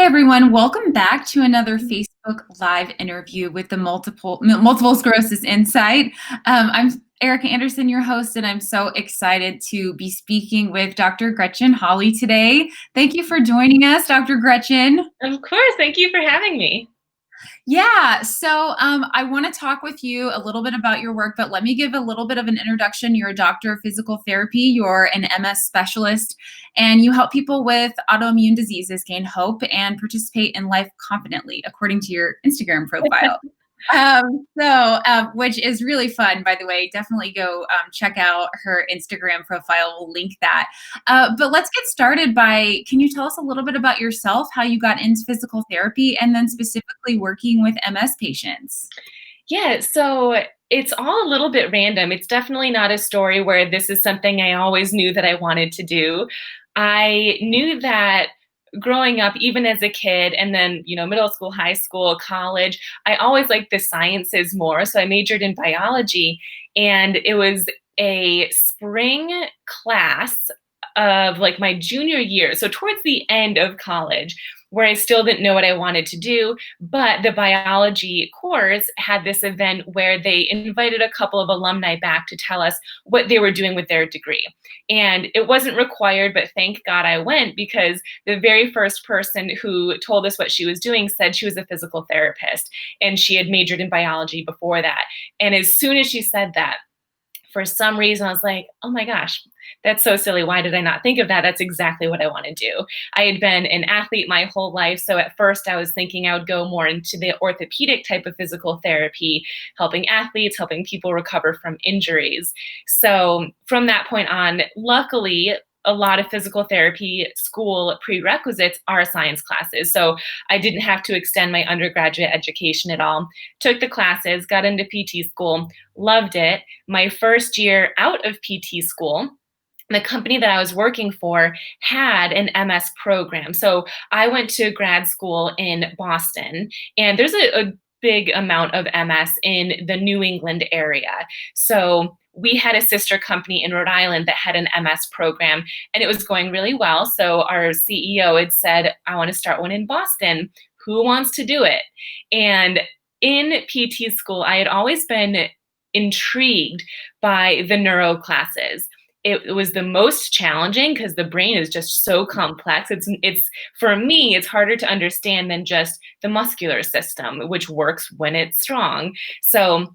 everyone. Welcome back to another Facebook Live interview with the Multiple Sclerosis Insight. I'm Erica Anderson, your host, and I'm so excited to be speaking with Dr. Gretchen Hawley today. Thank you for joining us, Dr. Gretchen. Of course. Thank you for having me. Yeah, so I want to talk with you a little bit about your work, but let me give a little bit of an introduction. You're a doctor of physical therapy, you're an MS specialist, and you help people with autoimmune diseases gain hope and participate in life confidently, according to your Instagram profile. Which is really fun, by the way. Definitely go check out her Instagram profile. We'll link that. But let's get started by, can you tell us a little bit about yourself, how you got into physical therapy, and then specifically working with MS patients? Yeah, so it's all a little bit random. It's definitely not a story where this is something I always knew that I wanted to do. I knew that growing up, even as a kid, and then, middle school, high school, college, I always liked the sciences more. So I majored in biology, and it was a spring class of like my junior year. So towards the end of college, where I still didn't know what I wanted to do. But the biology course had this event where they invited a couple of alumni back to tell us what they were doing with their degree. And it wasn't required, but thank God I went, because the very first person who told us what she was doing said she was a physical therapist and she had majored in biology before that. And as soon as she said that, for some reason, I was like, oh my gosh, that's so silly. Why did I not think of that? That's exactly what I want to do. I had been an athlete my whole life. So at first, I was thinking I would go more into the orthopedic type of physical therapy, helping athletes, helping people recover from injuries. So from that point on, luckily, a lot of physical therapy school prerequisites are science classes. So I didn't have to extend my undergraduate education at all. Took the classes, got into PT school, loved it. My first year out of PT school, the company that I was working for had an MS program. So I went to grad school in Boston, and there's a big amount of MS in the New England area. So we had a sister company in Rhode Island that had an MS program, and it was going really well. So our CEO had said, I want to start one in Boston. Who wants to do it? And in PT school, I had always been intrigued by the neuro classes. It was the most challenging because the brain is just so complex. It's for me, it's harder to understand than just the muscular system, which works when it's strong. So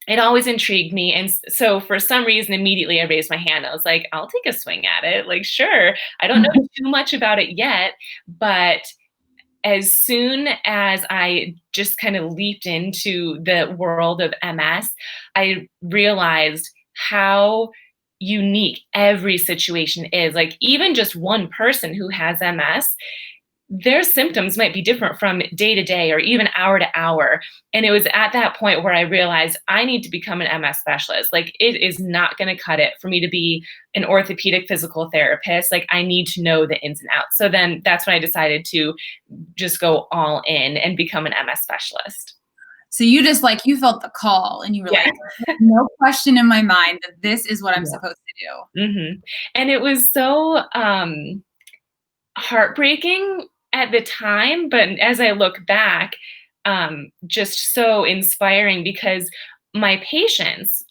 it always intrigued me. And so for some reason, immediately I raised my hand. I was like, I'll take a swing at it. Like, sure. I don't know too much about it yet, but as soon as I just kind of leaped into the world of MS, I realized how unique every situation is. Like, even just one person who has MS, their symptoms might be different from day to day or even hour to hour. And it was at that point where I realized I need to become an MS specialist. Like, it is not going to cut it for me to be an orthopedic physical therapist. Like, I need to know the ins and outs. So then that's when I decided to just go all in and become an MS specialist. So you just you felt the call and you were Yeah. like, no question in my mind that this is what I'm Yeah. supposed to do. And it was so heartbreaking at the time, but as I look back, just so inspiring, because my patients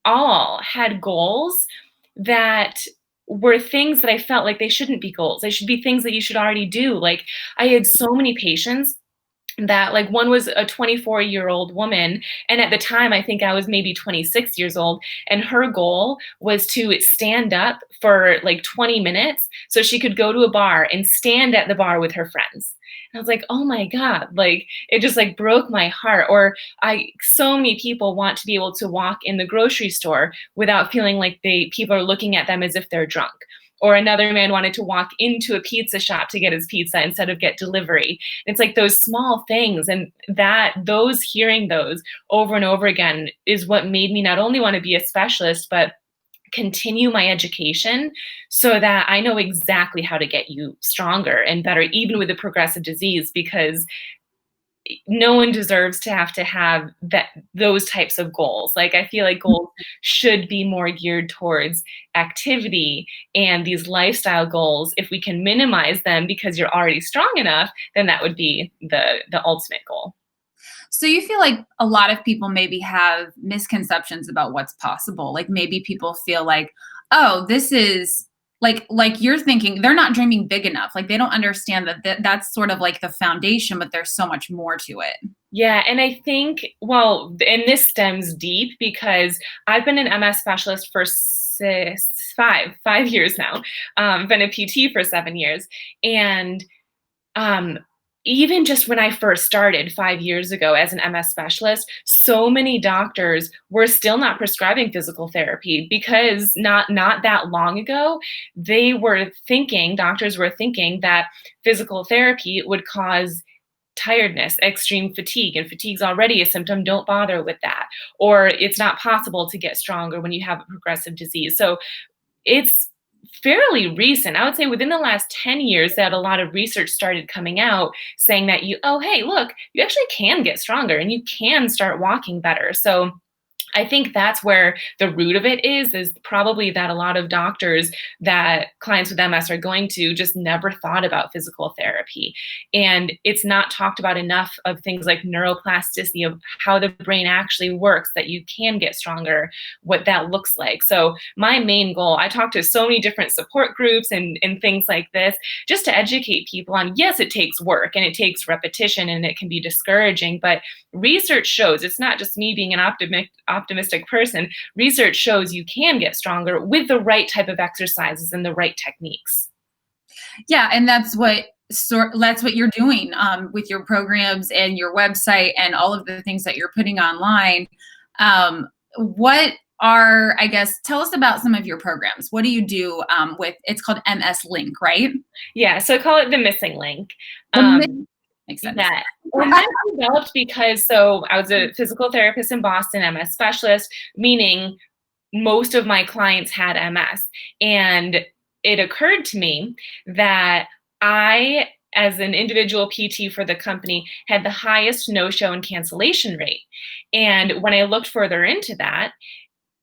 all had goals that were things that I felt like they shouldn't be goals. They should be things that you should already do. Like, I had so many patients that, like, one was a 24-year-old woman, and at the time I think I was maybe 26 years old, and her goal was to stand up for like 20 minutes so she could go to a bar and stand at the bar with her friends. And I was like, oh my God, like, it just like broke my heart. Or so many people want to be able to walk in the grocery store without feeling like people are looking at them as if they're drunk. Or another man wanted to walk into a pizza shop to get his pizza instead of get delivery. It's like those small things, and hearing those over and over again is what made me not only want to be a specialist, but continue my education so that I know exactly how to get you stronger and better, even with a progressive disease, because no one deserves to have those types of goals. Like, I feel like goals should be more geared towards activity and these lifestyle goals. If we can minimize them because you're already strong enough, then that would be the ultimate goal. So you feel like a lot of people maybe have misconceptions about what's possible. Like maybe people feel like, oh, this is like you're thinking they're not dreaming big enough. Like they don't understand that that's sort of like the foundation, but there's so much more to it. Yeah, and I think, well, and this stems deep because I've been an MS specialist for 5 years now. Been a PT for 7 years, and um, even just when I first started 5 years ago as an MS specialist, so many doctors were still not prescribing physical therapy because not that long ago, doctors were thinking that physical therapy would cause tiredness, extreme fatigue, and fatigue's already a symptom, don't bother with that. Or it's not possible to get stronger when you have a progressive disease. So it's fairly recent. I would say within the last 10 years that a lot of research started coming out saying that oh, hey, look, you actually can get stronger and you can start walking better. So I think that's where the root of it is probably that a lot of doctors that clients with MS are going to just never thought about physical therapy. And it's not talked about enough of things like neuroplasticity, of how the brain actually works, that you can get stronger, what that looks like. So my main goal, I talk to so many different support groups and things like this, just to educate people on, yes, it takes work and it takes repetition and it can be discouraging, but research shows, it's not just me being an optimistic person. Research shows you can get stronger with the right type of exercises and the right techniques. Yeah, and that's what you're doing with your programs and your website and all of the things that you're putting online. What are, I guess, tell us about some of your programs. What do you do with? It's called MS Link, right? Yeah, so I call it the missing link. The Um, makes sense. Yeah. And that developed because, so I was a physical therapist in Boston, MS specialist, meaning most of my clients had MS. And it occurred to me that I, as an individual PT for the company, had the highest no-show and cancellation rate. And when I looked further into that,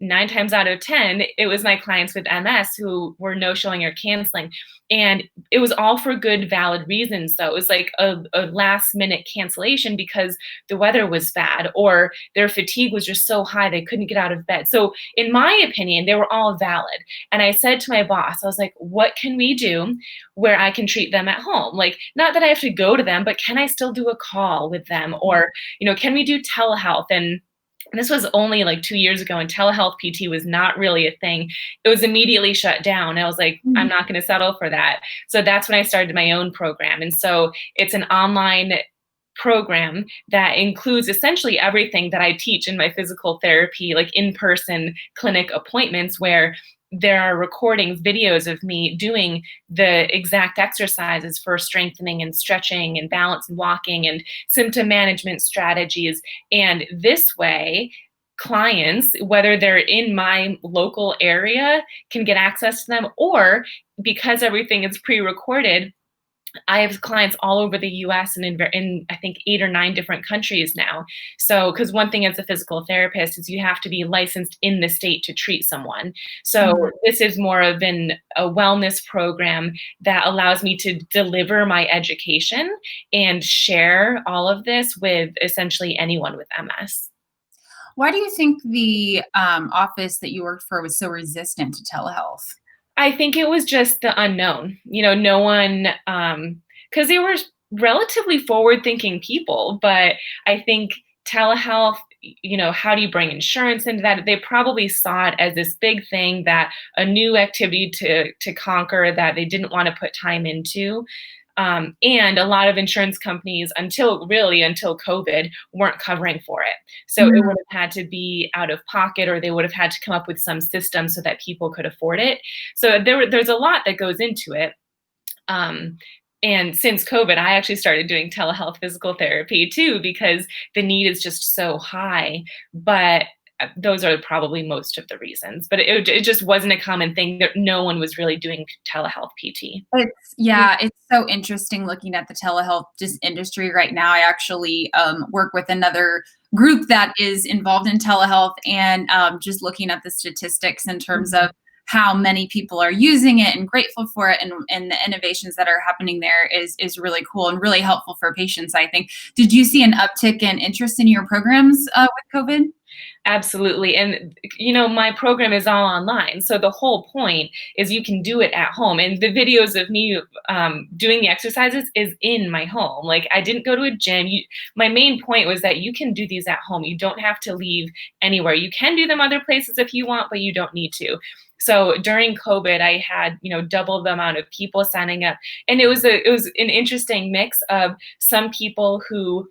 9 times out of 10, it was my clients with MS who were no showing or canceling. And it was all for good, valid reasons, though. It was like a last minute cancellation because the weather was bad or their fatigue was just so high they couldn't get out of bed. So, in my opinion, they were all valid. And I said to my boss, I was like, what can we do where I can treat them at home? Like, not that I have to go to them, but can I still do a call with them? Or, can we do telehealth? And this was only like 2 years ago, and telehealth PT was not really a thing. It was immediately shut down. I was like, I'm not going to settle for that. So that's when I started my own program. And so it's an online program that includes essentially everything that I teach in my physical therapy, like in-person clinic appointments, where there are recordings, videos of me doing the exact exercises for strengthening and stretching and balance and walking and symptom management strategies. And this way, clients, whether they're in my local area, can get access to them, or because everything is pre-recorded, I have clients all over the US and in I think 8 or 9 different countries now. So, because one thing as a physical therapist is you have to be licensed in the state to treat someone. So this is more of a wellness program that allows me to deliver my education and share all of this with essentially anyone with MS. Why do you think the office that you worked for was so resistant to telehealth? I think it was just the unknown. No one, because they were relatively forward-thinking people, but I think telehealth, how do you bring insurance into that? They probably saw it as this big thing, that a new activity to conquer that they didn't want to put time into. And a lot of insurance companies, until COVID, weren't covering for it. So it would have had to be out of pocket, or they would have had to come up with some system so that people could afford it. So there's a lot that goes into it. And since COVID, I actually started doing telehealth physical therapy too, because the need is just so high. But those are probably most of the reasons. But it just wasn't a common thing that no one was really doing telehealth PT. It's so interesting looking at the telehealth just industry right now. I actually work with another group that is involved in telehealth, and just looking at the statistics in terms Mhm. of how many people are using it and grateful for it, and the innovations that are happening there is really cool and really helpful for patients, I think. Did you see an uptick in interest in your programs with COVID? Absolutely. And, my program is all online. So the whole point is you can do it at home. And the videos of me doing the exercises is in my home. Like, I didn't go to a gym. My main point was that you can do these at home. You don't have to leave anywhere. You can do them other places if you want, but you don't need to. So during COVID, I had, double the amount of people signing up. And it was an interesting mix of some people who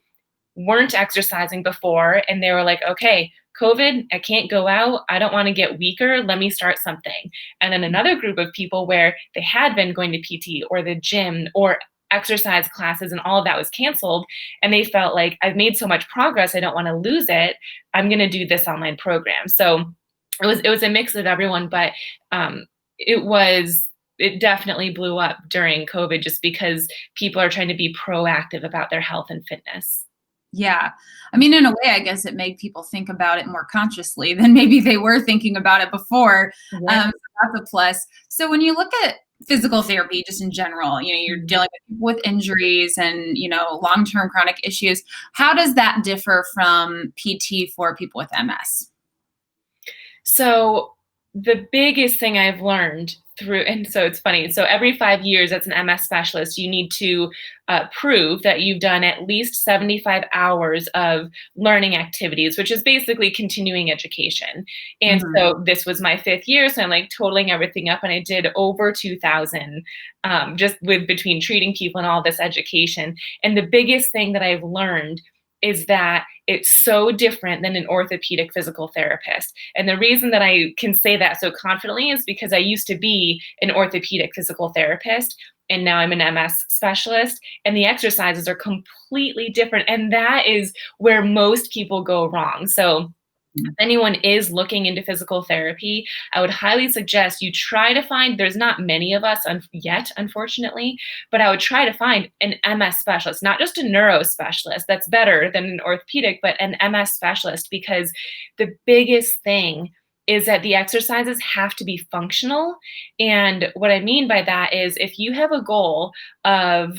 weren't exercising before and they were like, okay, COVID, I can't go out. I don't want to get weaker. Let me start something. And then another group of people where they had been going to PT or the gym or exercise classes and all of that was canceled. And they felt like, I've made so much progress. I don't want to lose it. I'm going to do this online program. So it was a mix of everyone, but um, it was it definitely blew up during COVID just because people are trying to be proactive about their health and fitness. Yeah. I mean, in a way, I guess it made people think about it more consciously than maybe they were thinking about it before. Yeah. So that's a plus. So when you look at physical therapy, just in general, you're Mhm. dealing with people with injuries and, long-term chronic issues. How does that differ from PT for people with MS? So the biggest thing I've learned and so it's funny. So every 5 years, as an MS specialist, you need to prove that you've done at least 75 hours of learning activities, which is basically continuing education. And Mhm. so this was my 5th year, so I'm like totaling everything up, and I did over 2,000 just with between treating people and all this education. And the biggest thing that I've learned is that it's so different than an orthopedic physical therapist. And the reason that I can say that so confidently is because I used to be an orthopedic physical therapist and now I'm an MS specialist, and the exercises are completely different. And that is where most people go wrong. So if anyone is looking into physical therapy, I would highly suggest you try to find, there's not many of us yet, unfortunately, but I would try to find an MS specialist, not just a neuro specialist. That's better than an orthopedic, but an MS specialist, because the biggest thing is that the exercises have to be functional. And what I mean by that is if you have a goal of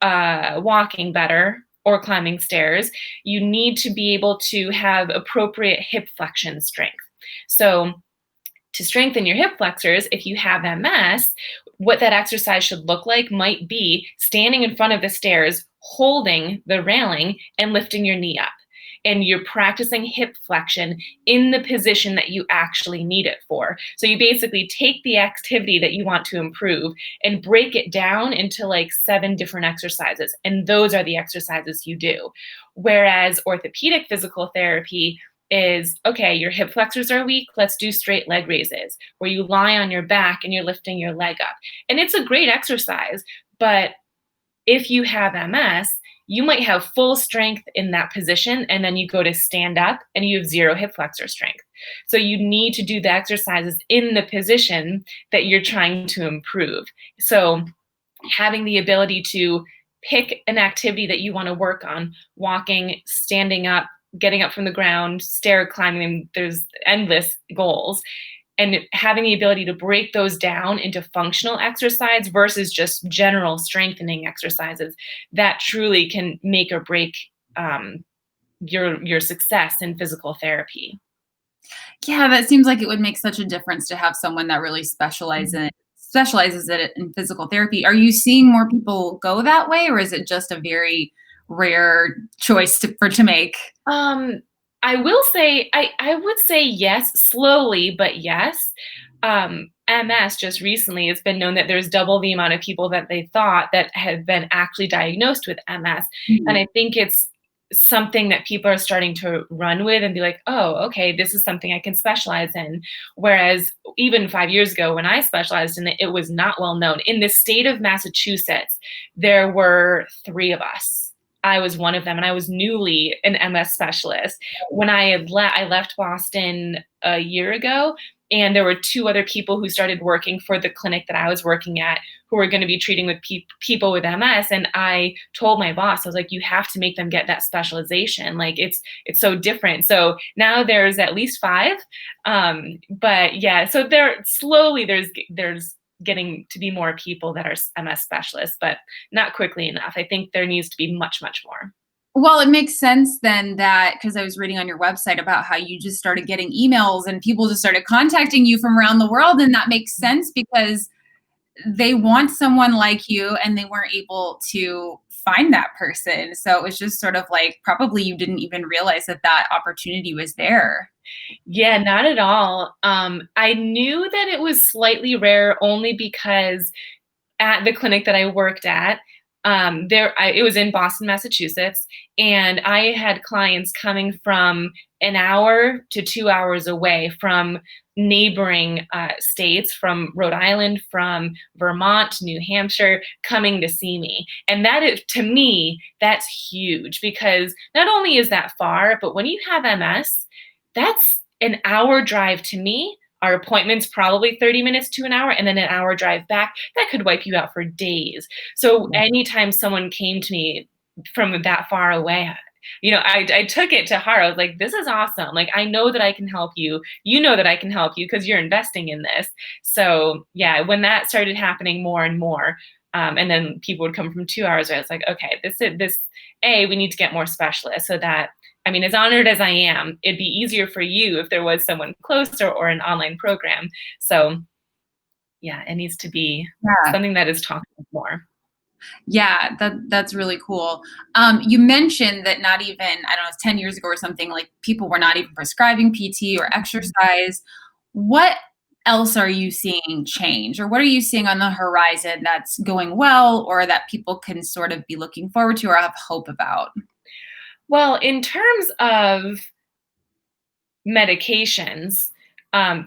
walking better or climbing stairs, you need to be able to have appropriate hip flexion strength. So, to strengthen your hip flexors, if you have MS, what that exercise should look like might be standing in front of the stairs, holding the railing, and lifting your knee up. And you're practicing hip flexion in the position that you actually need it for. So you basically take the activity that you want to improve and break it down into like 7 different exercises. And those are the exercises you do. Whereas orthopedic physical therapy is okay, your hip flexors are weak, let's do straight leg raises, where you lie on your back and you're lifting your leg up. And it's a great exercise, but if you have MS, you might have full strength in that position, and then you go to stand up and you have zero hip flexor strength. So you need to do the exercises in the position that you're trying to improve. So having the ability to pick an activity that you want to work on, walking, standing up, getting up from the ground, stair climbing, there's endless goals. And having the ability to break those down into functional exercise versus just general strengthening exercises, that truly can make or break your success in physical therapy. Yeah, that seems like it would make such a difference to have someone that really specializes in it in physical therapy. Are you seeing more people go that way, or is it just a very rare choice to make? Um, I will say I would say yes, slowly, but yes. MS just recently, it's been known that there's double the amount of people that they thought that have been actually diagnosed with MS. And Mhm. I think it's something that people are starting to run with and be like, oh, okay, this is something I can specialize in. Whereas even 5 years ago, when I specialized in it, it was not well known. In the state of Massachusetts, there were 3 of us I was one of them, and I was newly an MS specialist. When I left Boston a year ago, and there were two other people who started working for the clinic that I was working at who were going to be treating with people with MS. And I told my boss, I was like, you have to make them get that specialization. Like it's so different. So now there's at least five. But yeah, so there's getting to be more people that are MS specialists, but not quickly enough. I think there needs to be much, much more. Well, it makes sense then that because I was reading on your website about how you just started getting emails and people just started contacting you from around the world. And that makes sense because they want someone like you and they weren't able to find that person. So it was just sort of like probably you didn't even realize that that opportunity was there. Yeah, not at all. I knew that it was slightly rare only because at the clinic that I worked at, it was in Boston, Massachusetts, and I had clients coming from an hour to 2 hours away from neighboring states, from Rhode Island, from Vermont, New Hampshire, coming to see me. And that is, to me, that's huge because not only is that far, but when you have MS, that's an hour drive to me. Our appointment's probably 30 minutes to an hour, and then an hour drive back. That could wipe you out for days. So anytime someone came to me from that far away, I took it to heart. I was like, this is awesome. Like, I know that I can help you. You know that I can help you because you're investing in this. So yeah, when that started happening more and more, and then people would come from 2 hours away, I was like, okay, we need to get more specialists so that, I mean, as honored as I am, it'd be easier for you if there was someone closer or an online program. So yeah, it needs to be Yeah. something that is talked about more. Yeah, that's really cool. You mentioned that not even, I don't know, it's 10 years ago or something, like people were not even prescribing PT or exercise. What else are you seeing change, or what are you seeing on the horizon that's going well, or that people can sort of be looking forward to or have hope about? Well, in terms of medications,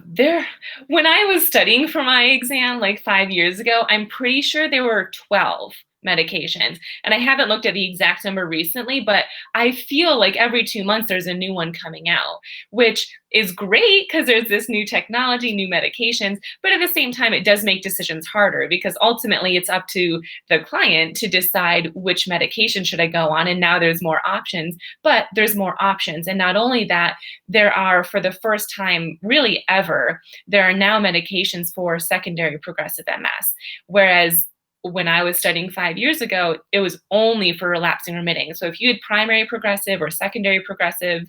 there when I was studying for my exam like 5 years ago, I'm pretty sure there were 12 medications. And I haven't looked at the exact number recently, but I feel like every 2 months there's a new one coming out, which is great because there's this new technology, new medications, but at the same time, it does make decisions harder because ultimately it's up to the client to decide which medication should I go on. And now there's more options, but there's more options. And not only that, there are, for the first time really ever, there are now medications for secondary progressive MS. Whereas when I was studying 5 years ago, it was only for relapsing remitting. So if you had primary progressive or secondary progressive,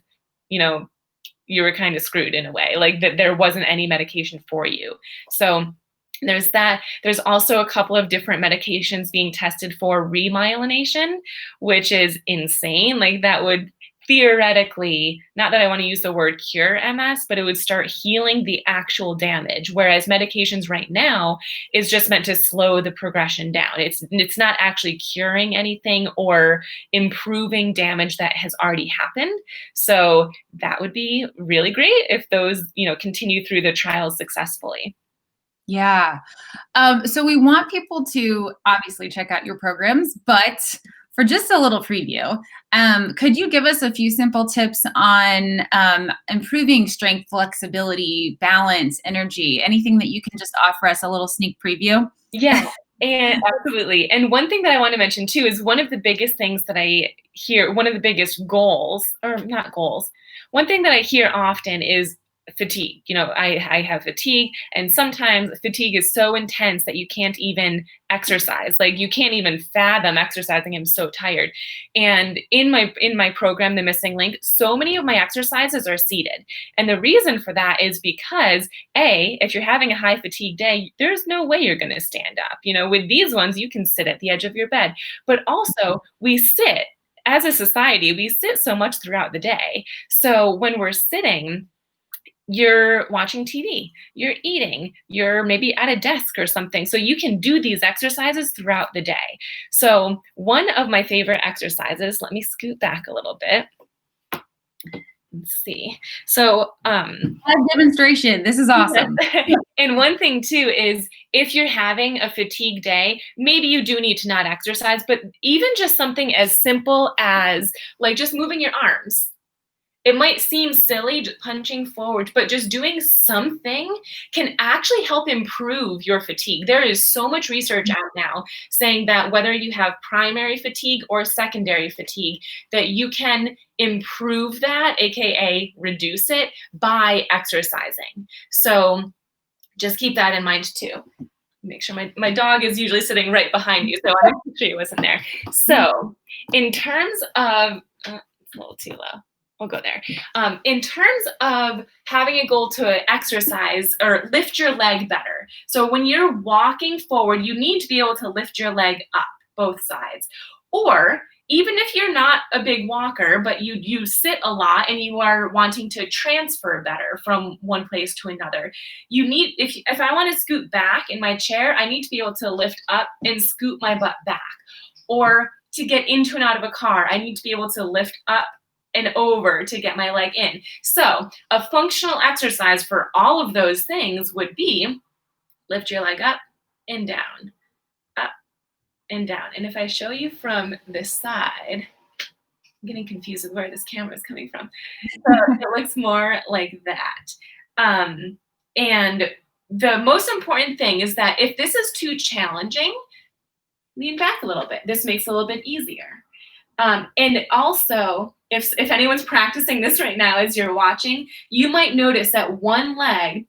you know, you were kind of screwed in a way, like that there wasn't any medication for you. So there's that. There's also a couple of different medications being tested for remyelination, which is insane. Like that would theoretically, not that I want to use the word cure MS, but it would start healing the actual damage. Whereas medications right now is just meant to slow the progression down. It's not actually curing anything or improving damage that has already happened. So that would be really great if those, continue through the trials successfully. Yeah. So we want people to obviously check out your programs, but for just a little preview, could you give us a few simple tips on improving strength, flexibility, balance, energy, anything that you can just offer us a little sneak preview? Yeah, and absolutely. And one thing that I want to mention too is one of the biggest things that I hear, one of the biggest goals, or not goals, one thing that I hear often is fatigue. I have fatigue, and sometimes fatigue is so intense that you can't even exercise. Like you can't even fathom exercising. I'm so tired. And in my program, The Missing Link, so many of my exercises are seated. And the reason for that is because if you're having a high fatigue day, there's no way you're going to stand up. With these ones, you can sit at the edge of your bed. But also, we sit as a society, we sit so much throughout the day. So when we're sitting, you're watching TV, you're eating, you're maybe at a desk or something. So you can do these exercises throughout the day. So one of my favorite exercises, let me scoot back a little bit. let's see. So, Live demonstration. This is awesome. and one thing too is if you're having a fatigue day, maybe you do need to not exercise, but even just something as simple as like just moving your arms. It might seem silly punching forward, but just doing something can actually help improve your fatigue. There is so much research out now saying that whether you have primary fatigue or secondary fatigue, that you can improve that, aka reduce it, by exercising. So just keep that in mind too. Make sure my dog is usually sitting right behind you, so I want to make sure he wasn't there. So in terms of, it's a little too low. We'll go there. In terms of having a goal to exercise or lift your leg better. So when you're walking forward, you need to be able to lift your leg up, both sides. Or even if you're not a big walker, but you sit a lot and you are wanting to transfer better from one place to another, you need, if I want to scoot back in my chair, I need to be able to lift up and scoot my butt back. Or to get into and out of a car, I need to be able to lift up and over to get my leg in. So a functional exercise for all of those things would be lift your leg up and down, up and down. And if I show you from this side, I'm getting confused with where this camera is coming from. So it looks more like that. And the most important thing is that if this is too challenging, lean back a little bit. This makes it a little bit easier. And also, if anyone's practicing this right now as you're watching, you might notice that one leg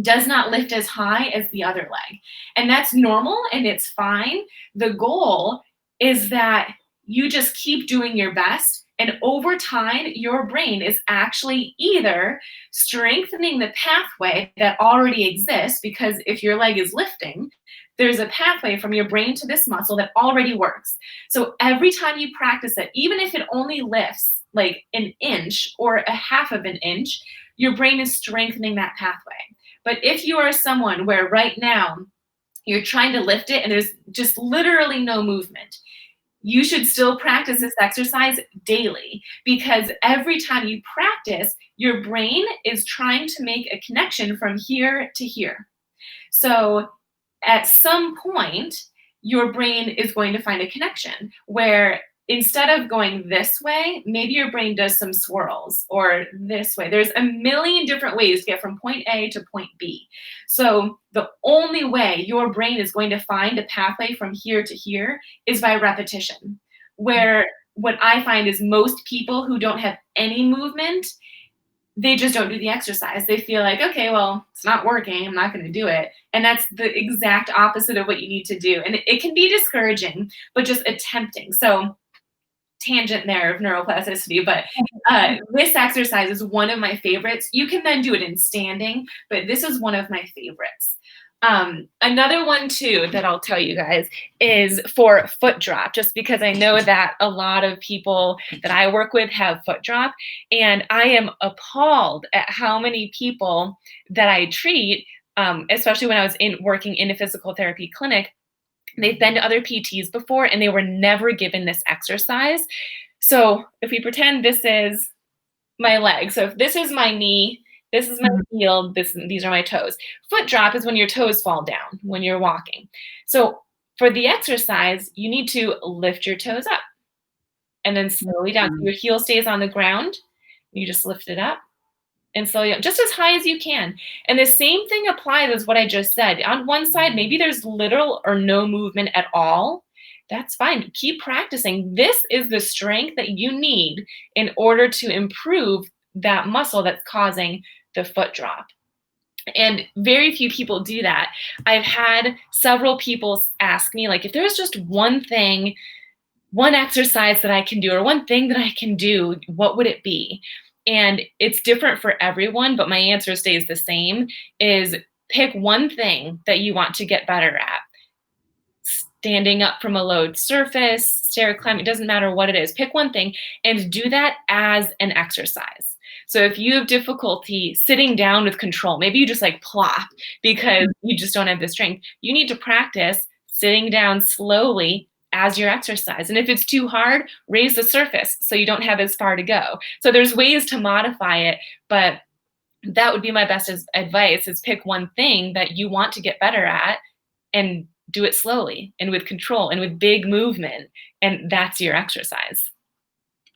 does not lift as high as the other leg. And that's normal and it's fine. The goal is that you just keep doing your best. And over time, your brain is actually either strengthening the pathway that already exists, because if your leg is lifting, there's a pathway from your brain to this muscle that already works. So every time you practice it, even if it only lifts like an inch or a half of an inch, your brain is strengthening that pathway. But if you are someone where right now you're trying to lift it and there's just literally no movement, you should still practice this exercise daily, because every time you practice, your brain is trying to make a connection from here to here. So at some point, your brain is going to find a connection where instead of going this way, maybe your brain does some swirls, or this way. There's a million different ways to get from point A to point B. So the only way your brain is going to find a pathway from here to here is by repetition. Where what I find is most people who don't have any movement, they just don't do the exercise. They feel like, okay, well, it's not working, I'm not going to do it. And that's the exact opposite of what you need to do. And it can be discouraging, but just attempting. So tangent there of neuroplasticity, but this exercise is one of my favorites. You can then do it in standing, but this is one of my favorites. Another one too that I'll tell you guys is for foot drop, just because I know that a lot of people that I work with have foot drop, and I am appalled at how many people that I treat, especially when I was working in a physical therapy clinic. They've been to other PTs before and they were never given this exercise. So if we pretend this is my leg, so if this is my knee, this is my heel, these are my toes. Foot drop is when your toes fall down when you're walking. So for the exercise, you need to lift your toes up and then slowly down. So your heel stays on the ground. You just lift it up and slowly, just as high as you can. And the same thing applies as what I just said. On one side, maybe there's little or no movement at all. That's fine. Keep practicing. This is the strength that you need in order to improve that muscle that's causing the foot drop. And very few people do that. I've had several people ask me, like, if there's just one thing, one exercise that I can do, or one thing that I can do, what would it be? And it's different for everyone, but my answer stays the same, is pick one thing that you want to get better at. Standing up from a low surface, stair climbing, it doesn't matter what it is. Pick one thing and do that as an exercise. So if you have difficulty sitting down with control, maybe you just like plop because you just don't have the strength. You need to practice sitting down slowly as your exercise. And if it's too hard, raise the surface so you don't have as far to go. So there's ways to modify it, but that would be my best advice is pick one thing that you want to get better at and do it slowly and with control and with big movement. And that's your exercise.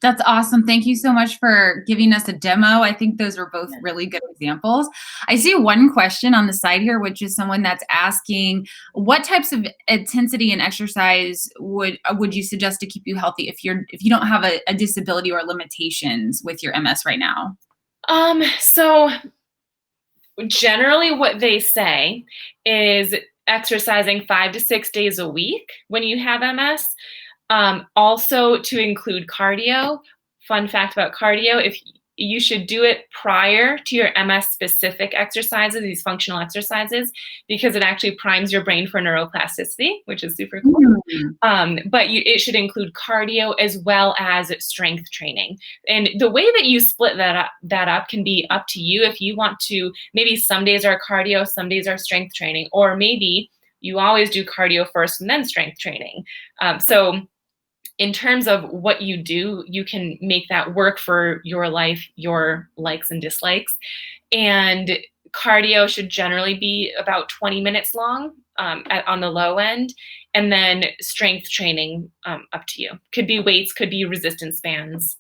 That's awesome. Thank you so much for giving us a demo. I think those were both really good examples. I see one question on the side here, which is someone that's asking, what types of intensity and exercise would you suggest to keep you healthy if you don't have a disability or limitations with your MS right now? So generally what they say is exercising 5 to 6 days a week when you have MS. Also to include cardio. Fun fact about cardio, if you should do it prior to your MS specific exercises, these functional exercises, because it actually primes your brain for neuroplasticity, which is super cool. But it should include cardio as well as strength training. And the way that you split that up can be up to you. If you want to, maybe some days are cardio, some days are strength training, or maybe you always do cardio first and then strength training. So in terms of what you do, you can make that work for your life, your likes and dislikes. And cardio should generally be about 20 minutes long on the low end. And then strength training, up to you. Could be weights, could be resistance bands.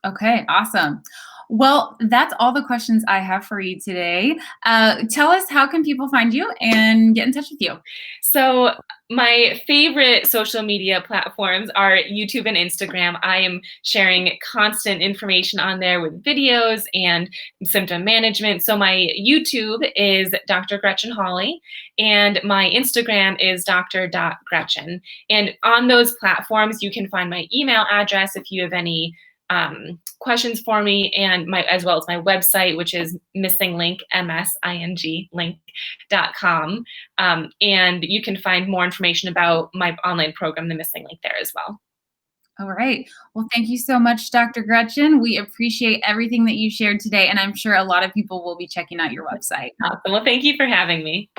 Okay, awesome. Well, that's all the questions I have for you today. Tell us, how can people find you and get in touch with you? So my favorite social media platforms are YouTube and Instagram. I am sharing constant information on there with videos and symptom management. So my YouTube is Dr. Gretchen Hawley, and my Instagram is dr.gretchen. And on those platforms, you can find my email address if you have any questions for me, and as well as my website, which is missinglink, MSING link.com. And you can find more information about my online program, The Missing Link, there as well. All right. Well, thank you so much, Dr. Gretchen. We appreciate everything that you shared today, and I'm sure a lot of people will be checking out your website. Awesome. Well, thank you for having me.